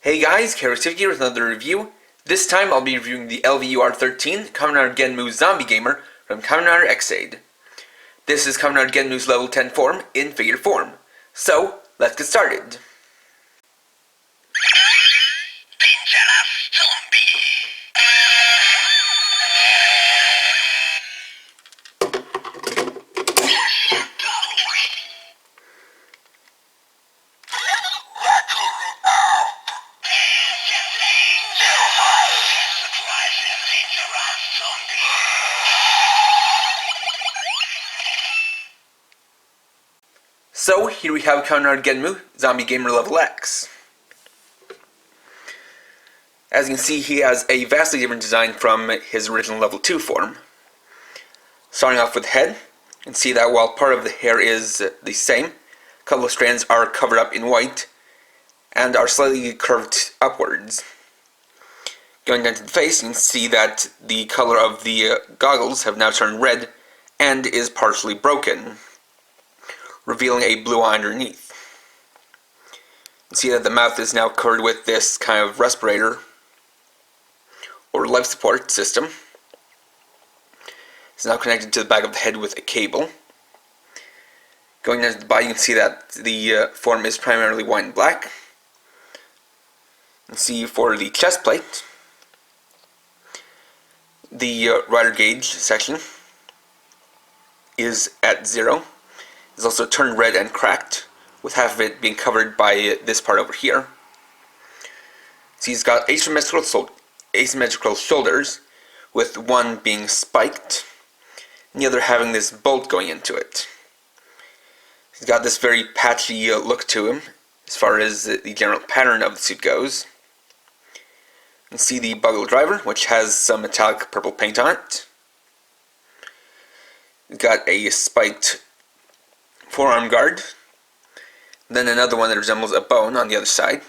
Hey guys, Genocide here with another review. This time I'll be reviewing the LVUR13 Kamen Rider Genm Zombie Gamer from Kamen Rider Ex-Aid. This is Kamen Rider Genm's level 10 form in figure form. So, let's get started. So, here we have Kamen Rider Genm Zombie Gamer level X. As you can see, he has a vastly different design from his original level 2 form. Starting off with the head, you can see that while part of the hair is the same, a couple of strands are covered up in white and are slightly curved upwards. Going down to the face, you can see that the color of the goggles have now turned red and is partially broken, revealing a blue eye underneath. You can see that the mouth is now covered with this kind of respirator or life support system. It's now connected to the back of the head with a cable. Going down to the body, you can see that the form is primarily white and black. You can see for the chest plate, the rider gauge section is at 0. It's also turned red and cracked, with half of it being covered by this part over here. So he's got asymmetrical shoulders, with one being spiked, and the other having this bolt going into it. He's got this very patchy look to him, as far as the general pattern of the suit goes. You can see the BUGGLE driver, which has some metallic purple paint on it. He's got a spiked forearm guard, then another one that resembles a bone on the other side.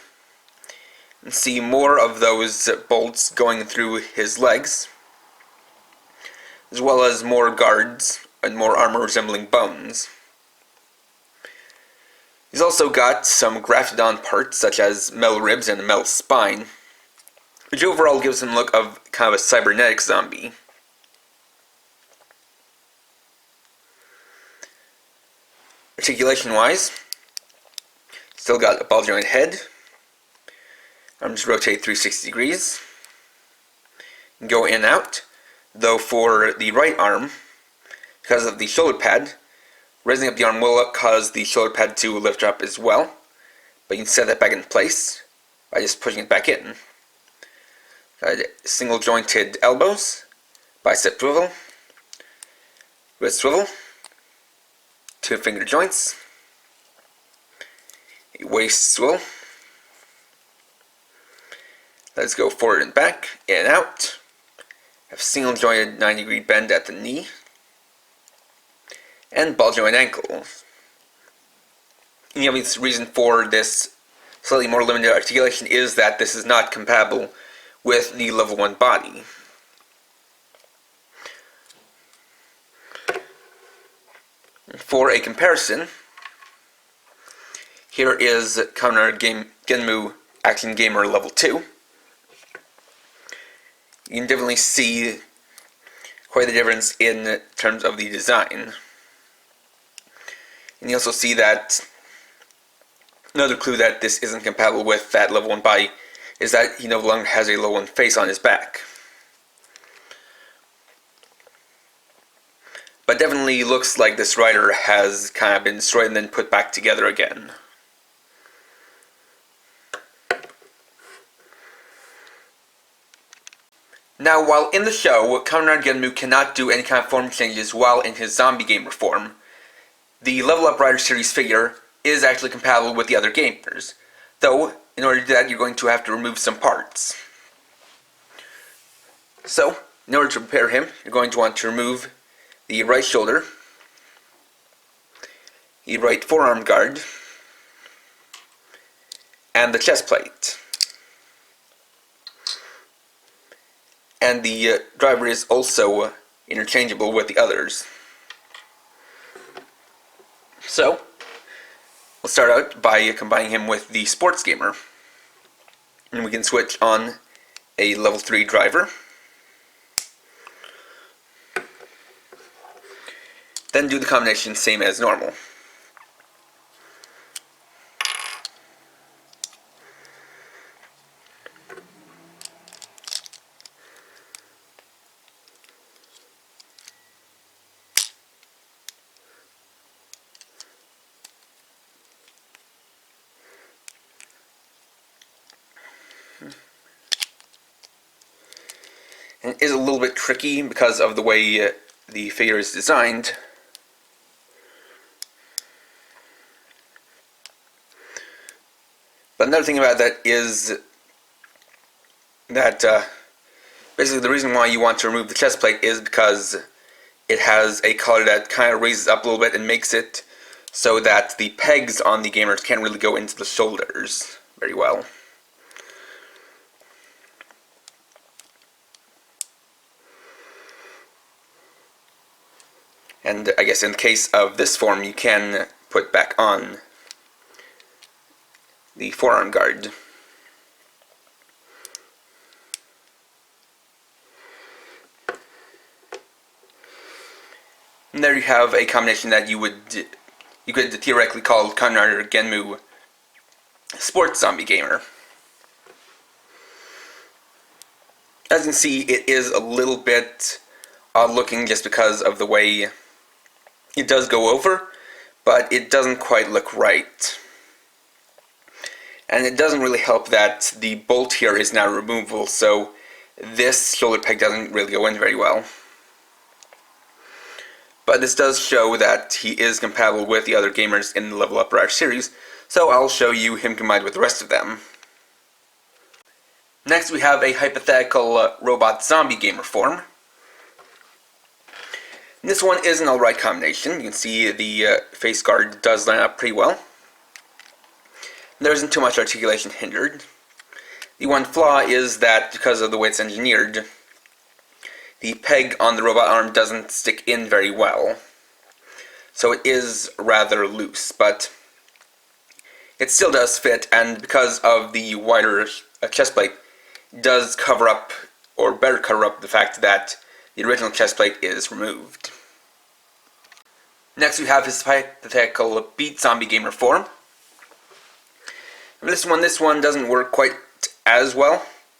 You can see more of those bolts going through his legs, as well as more guards and more armor resembling bones. He's also got some grafted on parts such as metal ribs and a metal spine, which overall gives him a look of kind of a cybernetic zombie. Articulation wise, still got a ball joint head. Arms rotate 360 degrees. Go in and out. Though for the right arm, because of the shoulder pad, raising up the arm will cause the shoulder pad to lift up as well. But you can set that back in place by just pushing it back in. Got single jointed elbows, bicep swivel, wrist swivel, 2 finger joints, a waist swivel. Let's go forward and back, in and out. Have single jointed 90-degree bend at the knee, and ball joint ankle. And the obvious reason for this slightly more limited articulation is that this is not compatible with the level 1 body. For a comparison, here is Kamen Rider Genm Action Gamer level 2. You can definitely see quite the difference in terms of the design. And you also see that another clue that this isn't compatible with that level 1 body is that he no longer has a level 1 face on his back. But definitely looks like this rider has kind of been destroyed and then put back together again. Now, while in the show, Kamen Rider Genm cannot do any kind of form changes while in his Zombie Gamer form, the Level Up Rider series figure is actually compatible with the other gamers. Though, in order to do that, you're going to have to remove some parts. So, in order to prepare him, you're going to want to remove the right shoulder, the right forearm guard, and the chest plate. And the driver is also interchangeable with the others. So, we'll start out by combining him with the Sports Gamer. And we can switch on a level 3 driver. Then do the combination same as normal. And it is a little bit tricky because of the way the figure is designed. But another thing about that is that basically the reason why you want to remove the chest plate is because it has a collar that kind of raises up a little bit and makes it so that the pegs on the gamers can't really go into the shoulders very well. And I guess in the case of this form, you can put back on the forearm guard. And there you have a combination that you could theoretically call Kamen Rider Genmu Sports Zombie Gamer. As you can see, it is a little bit odd looking just because of the way it does go over, but it doesn't quite look right. And it doesn't really help that the bolt here is now removable, so this shoulder peg doesn't really go in very well. But this does show that he is compatible with the other gamers in the LVUR13 series, so I'll show you him combined with the rest of them. Next we have a hypothetical robot zombie gamer form. This one is an alright combination. You can see the face guard does line up pretty well. There isn't too much articulation hindered. The one flaw is that because of the way it's engineered, the peg on the robot arm doesn't stick in very well. So it is rather loose, but it still does fit, and because of the wider chest plate, it does cover up, or better cover up, the fact that the original chest plate is removed. Next we have his hypothetical Beat Zombie Gamer form. And this one doesn't work quite as well.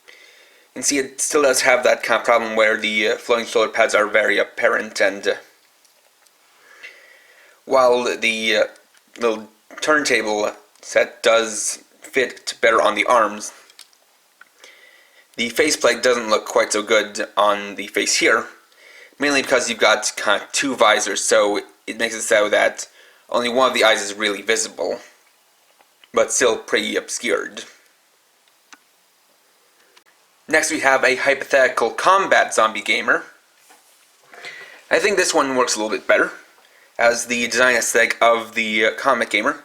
You can see it still does have that kind of problem where the floating shoulder pads are very apparent, and while the little turntable set does fit better on the arms, the faceplate doesn't look quite so good on the face here, mainly because you've got kind of two visors, so it makes it so that only one of the eyes is really visible, but still pretty obscured. Next we have a hypothetical combat zombie gamer. I think this one works a little bit better, as the design aesthetic of the comic gamer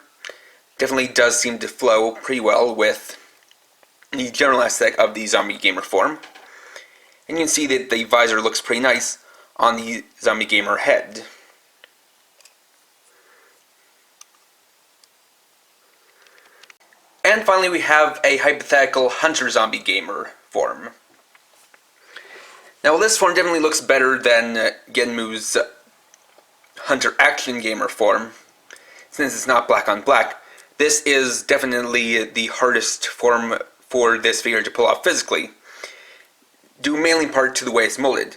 definitely does seem to flow pretty well with the general aesthetic of the zombie gamer form. And you can see that the visor looks pretty nice on the zombie gamer head. And finally we have a hypothetical hunter zombie gamer form. Now this form definitely looks better than Genmu's hunter action gamer form, since it's not black on black. This is definitely the hardest form for this figure to pull off physically, due mainly in part to the way it's molded.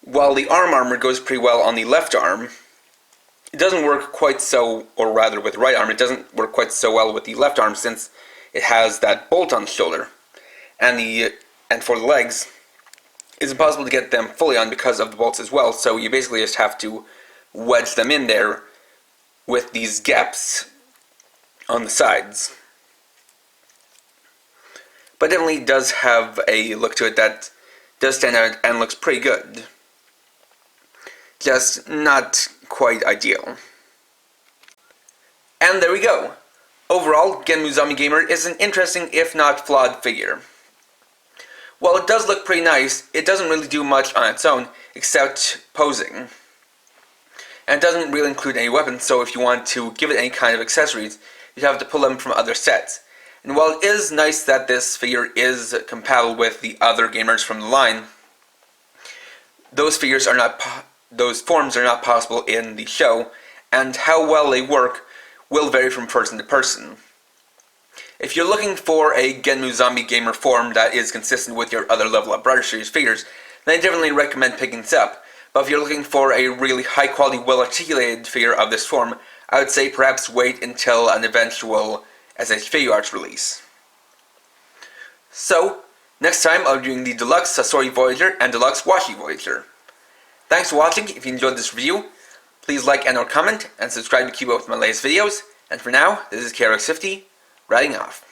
While the arm armor goes pretty well on the left arm, it doesn't work quite so, or rather with the right arm, it doesn't work quite so well with the left arm since it has that bolt on the shoulder. And for the legs, it's impossible to get them fully on because of the bolts as well, so you basically just have to wedge them in there with these gaps on the sides. But it definitely does have a look to it that does stand out and looks pretty good. Just not quite ideal. And there we go. Overall, Genm Zombie Gamer is an interesting, if not flawed, figure. While it does look pretty nice, it doesn't really do much on its own, except posing. And it doesn't really include any weapons, so if you want to give it any kind of accessories, you'd have to pull them from other sets. And while it is nice that this figure is compatible with the other gamers from the line, those forms are not possible in the show, and how well they work will vary from person to person. If you're looking for a Genm Zombie Gamer form that is consistent with your other Level Up Brother series figures, then I definitely recommend picking this up. But if you're looking for a really high quality, well articulated figure of this form, I would say perhaps wait until an eventual SH release. So, next time I'll be doing the Deluxe Sasori Voyager and Deluxe Washi Voyager. Thanks for watching. If you enjoyed this review, please like and or comment, and subscribe to keep up with my latest videos. And for now, this is Graaaaargh writing off.